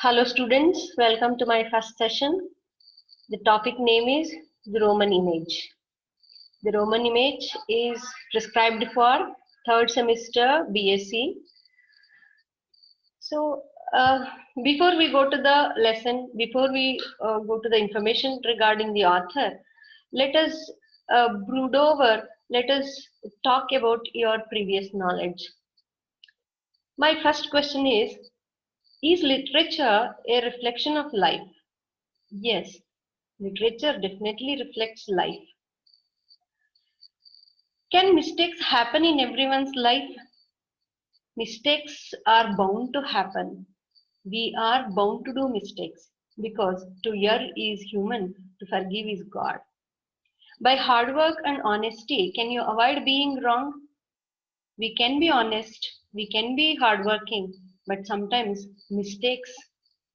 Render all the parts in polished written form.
Hello students, welcome to my first session. The topic name is the Roman image. The Roman image is prescribed for third semester BSc. So before we go to the lesson, before we go to the information regarding the author, let us brood over, let us talk about your previous knowledge. My first question is literature a reflection of life? Yes, literature definitely reflects life. Can mistakes happen in everyone's life? Mistakes are bound to happen. We are bound to do mistakes because to err is human, to forgive is God. By hard work and honesty, can you avoid being wrong? We can be honest, we can be hardworking, but sometimes mistakes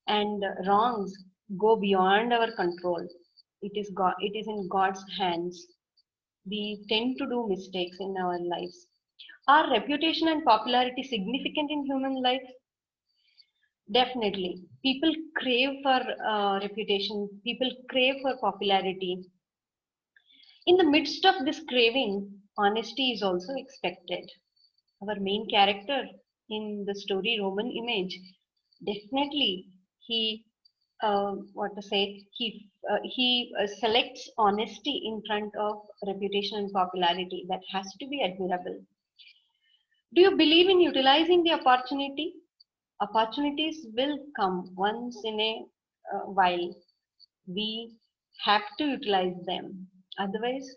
and wrongs go beyond our control. It is in God's hands. We tend to do mistakes in our lives. Are reputation and popularity significant in human life? Definitely. People crave for reputation, people crave for popularity. In the midst of this craving, honesty is also expected. Our main character in the story Roman image, definitely he what to say he selects honesty in front of reputation and popularity. That has to be admirable. Do you believe in utilizing the opportunity? Opportunities will come once in a while. We have to utilize them. Otherwise,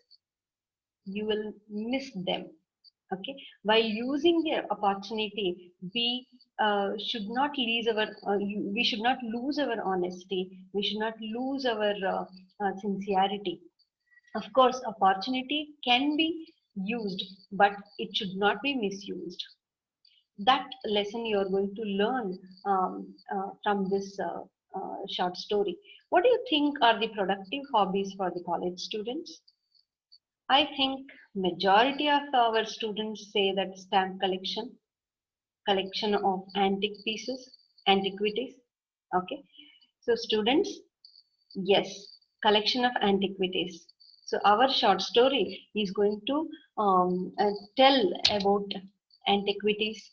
you will miss them. Okay. While using the opportunity, we should not lose our. We should not lose our honesty. We should not lose our sincerity. Of course, opportunity can be used, but it should not be misused. That lesson you are going to learn from this short story. What do you think are the productive hobbies for the college students? I think majority of our students say that stamp collection, collection of antique pieces, antiquities. Okay, so students, yes, collection of antiquities. So our short story is going to tell about antiquities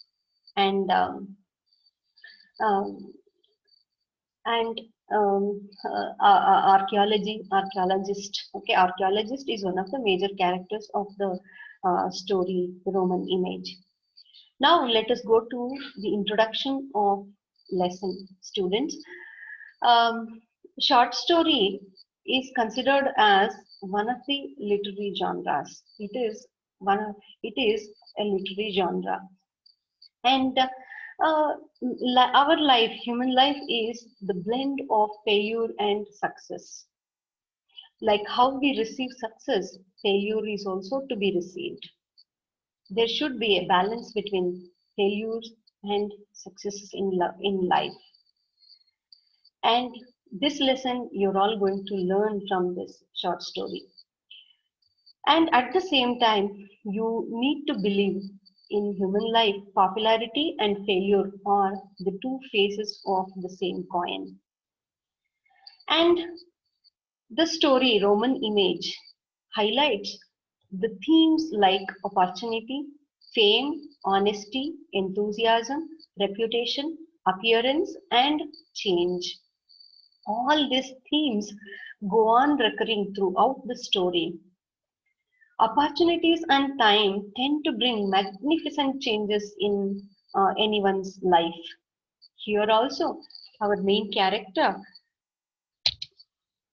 and um, and archaeologist. Okay, archaeologist is one of the major characters of the story Roman image. Now let us go to the introduction of lesson, students. um, Short story is considered as one of the literary genres. It is a literary genre. And our life, human life, is the blend of failure and success. Like how we receive success, failure is also to be received. There should be a balance between failures and successes in life. And this lesson you're all going to learn from this short story. And at the same time, you need to believe in human life, popularity and failure are the two faces of the same coin. And the story, Roman image, highlights the themes like opportunity, fame, honesty, enthusiasm, reputation, appearance, and change. All these themes go on recurring throughout the story. Opportunities and time tend to bring magnificent changes in anyone's life. Here also, our main character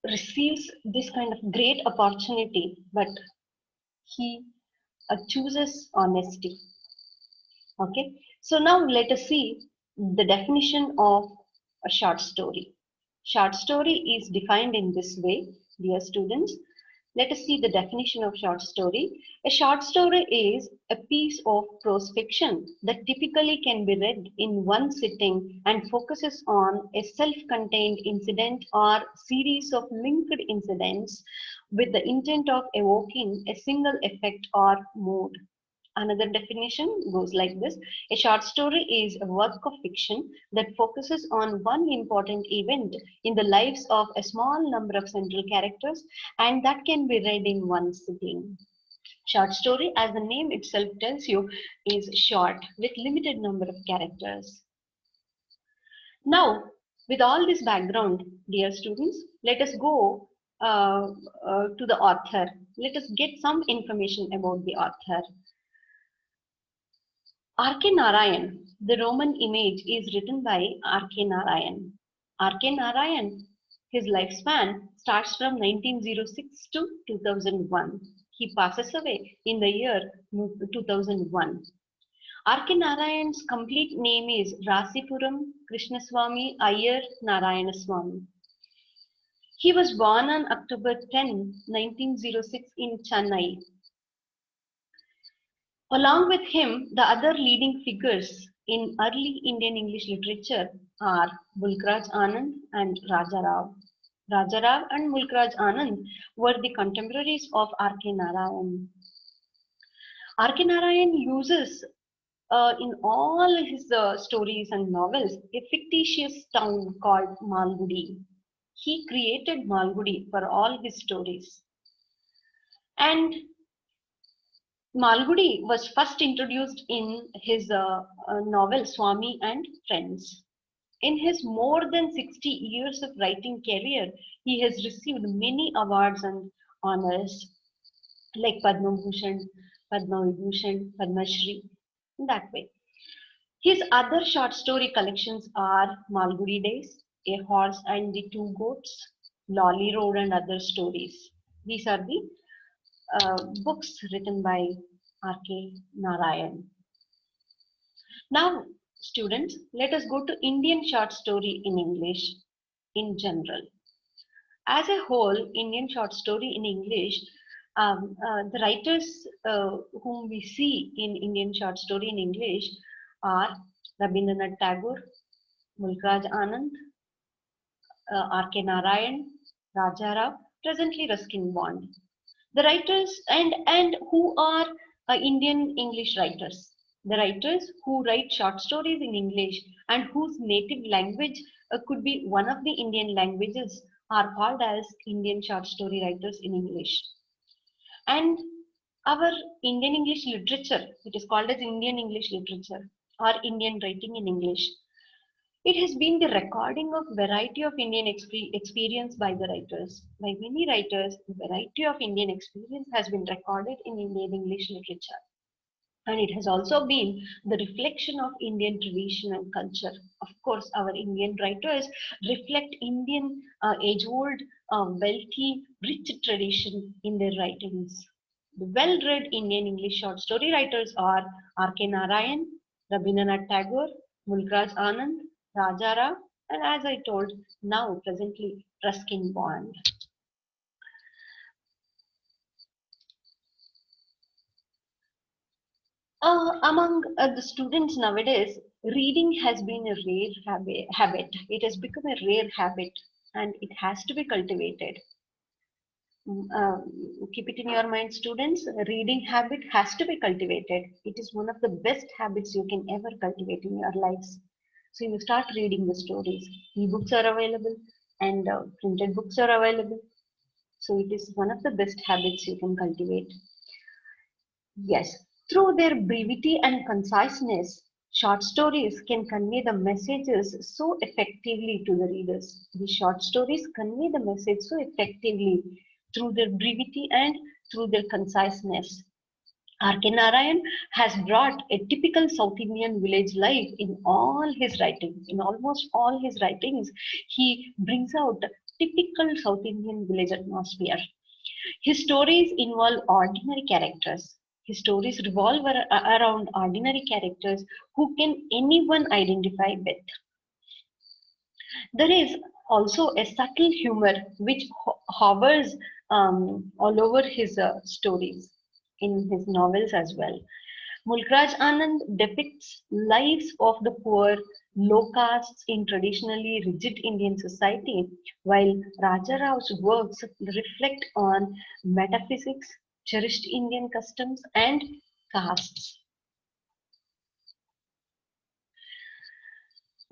receives this kind of great opportunity, but he chooses honesty. Okay, so now let us see the definition of a short story. Short story is defined in this way, dear students. Let us see the definition of short story. A short story is a piece of prose fiction that typically can be read in one sitting and focuses on a self-contained incident or series of linked incidents with the intent of evoking a single effect or mood. Another definition goes like this: a short story is a work of fiction that focuses on one important event in the lives of a small number of central characters and that can be read in one sitting. Short story, as the name itself tells you, is short with limited number of characters. Now, with all this background, dear students, let us go to the author. Let us get some information about the author. R.K. Narayan, the Roman image, is written by R.K. Narayan. R.K. Narayan, his lifespan starts from 1906 to 2001. He passes away in the year 2001. R.K. Narayan's complete name is Rasipuram Krishnaswamy Iyer Narayanaswamy. He was born on October 10, 1906 in Chennai. Along with him, the other leading figures in early Indian English literature are Mulkraj Anand and Rajarao. Rajarao and Mulkraj Anand were the contemporaries of R.K. Narayan. R.K. Narayan uses in all his stories and novels a fictitious town called Malgudi. He created Malgudi for all his stories. And Malgudi was first introduced in his novel Swami and Friends. In his more than 60 years of writing career, he has received many awards and honors like Padma Bhushan, Padma Vibhushan, Padma Shri, in that way. His other short story collections are Malgudi Days, A Horse and the Two Goats, Lolly Road and Other Stories. These are the books written by R.K. Narayan. Now, students, let us go to Indian short story in English in general. As a whole, Indian short story in English, the writers whom we see in Indian short story in English are Rabindranath Tagore, Mulkraj Anand, R.K. Narayan, Rajarao, presently Ruskin Bond. The writers and who are Indian English writers. The writers who write short stories in English and whose native language could be one of the Indian languages are called as Indian short story writers in English. And our Indian English literature, it is called as Indian English literature or Indian writing in English. It has been the recording of variety of Indian experience by the writers. By many writers, the variety of Indian experience has been recorded in Indian English literature. And it has also been the reflection of Indian tradition and culture. Of course, our Indian writers reflect Indian age-old, wealthy, rich tradition in their writings. The well-read Indian English short story writers are R.K. Narayan, Rabindranath Tagore, Mulkraj Anand, Rajarao, and as I told, now presently Ruskin Bond. Among the students nowadays, reading has been a rare habit. It has become a rare habit and it has to be cultivated. Keep it in your mind, students. Reading habit has to be cultivated. It is one of the best habits you can ever cultivate in your lives. So you start reading the stories. E-books are available and printed books are available. So it is one of the best habits you can cultivate. Yes, through their brevity and conciseness, short stories can convey the messages so effectively to the readers. The short stories convey the message so effectively through their brevity and through their conciseness. R.K. Narayan has brought a typical South Indian village life in all his writings. In almost all his writings, he brings out typical South Indian village atmosphere. His stories involve ordinary characters. His stories revolve around ordinary characters who can anyone identify with. There is also a subtle humor which hovers all over his stories in his novels as well. Mulkraj Anand depicts lives of the poor, low castes in traditionally rigid Indian society, while Rajarao's works reflect on metaphysics, cherished Indian customs, and castes.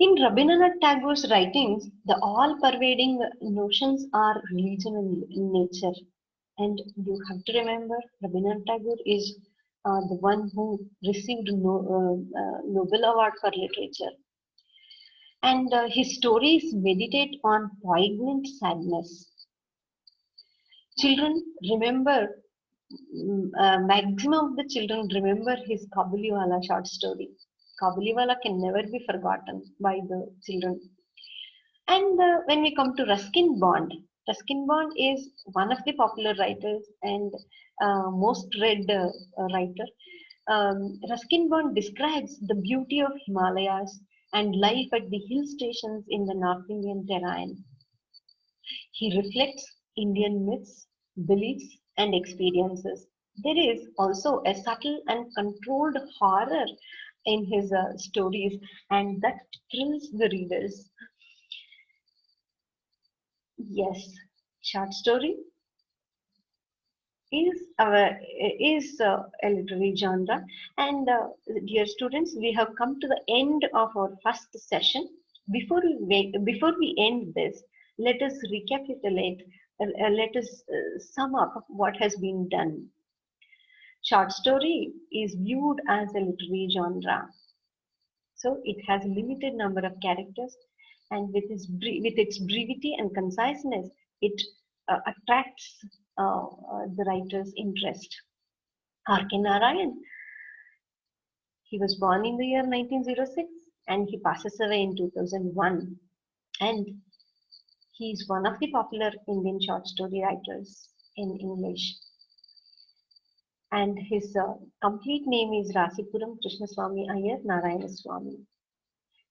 In Rabindranath Tagore's writings, the all-pervading notions are religion in nature. And you have to remember, Rabindranath Tagore is the one who received Nobel Award for Literature. And his stories meditate on poignant sadness. Children remember, maximum of the children remember his Kabuliwala short story. Kabuliwala can never be forgotten by the children. And when we come to Ruskin Bond is one of the popular writers and most read writer. Ruskin Bond describes the beauty of Himalayas and life at the hill stations in the North Indian terrain. He reflects Indian myths, beliefs, and experiences. There is also a subtle and controlled horror in his stories, and that thrills the readers. Yes, short story is a literary genre, and dear students, we have come to the end of our first session. Before we end this, let us recapitulate. Let us sum up what has been done. Short story is viewed as a literary genre, so it has a limited number of characters, and with its brevity and conciseness, it attracts the writer's interest. R.K. Narayan, he was born in the year 1906 and he passes away in 2001. And he is one of the popular Indian short story writers in English. And his complete name is Rasipuram Krishnaswamy Iyer Narayanaswamy.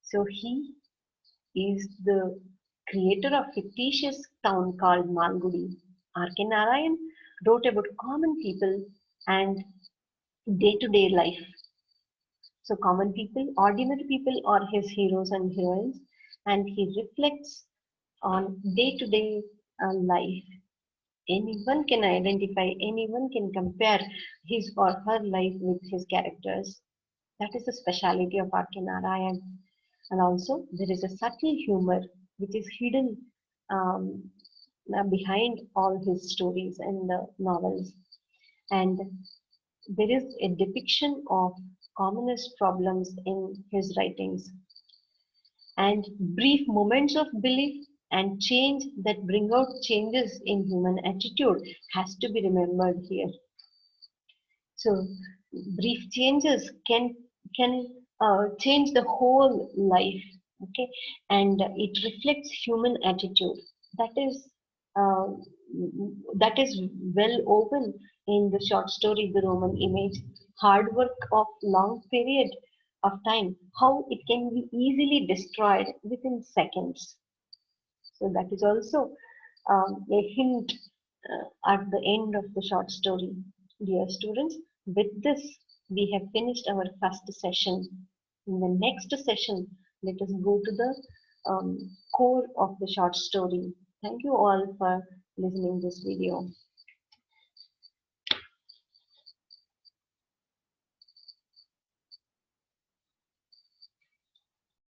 So he is the creator of fictitious town called Malgudi. R.K. Narayan wrote about common people and day-to-day life. So common people, ordinary people are his heroes and heroines, and he reflects on day-to-day life. Anyone can identify, anyone can compare his or her life with his characters. That is the speciality of R.K. Narayan. And also, there is a subtle humor which is hidden behind all his stories and novels. And there is a depiction of commonest problems in his writings. And brief moments of belief and change that bring out changes in human attitude has to be remembered here. So brief changes can change the whole life, okay, and it reflects human attitude. That is uh, that is well woven in the short story The Roman Image. Hard work of long period of time, how it can be easily destroyed within seconds. So that is also a hint at the end of the short story. Dear students, with this, we have finished our first session. In the next session, let us go to the core of the short story. Thank you all for listening this video.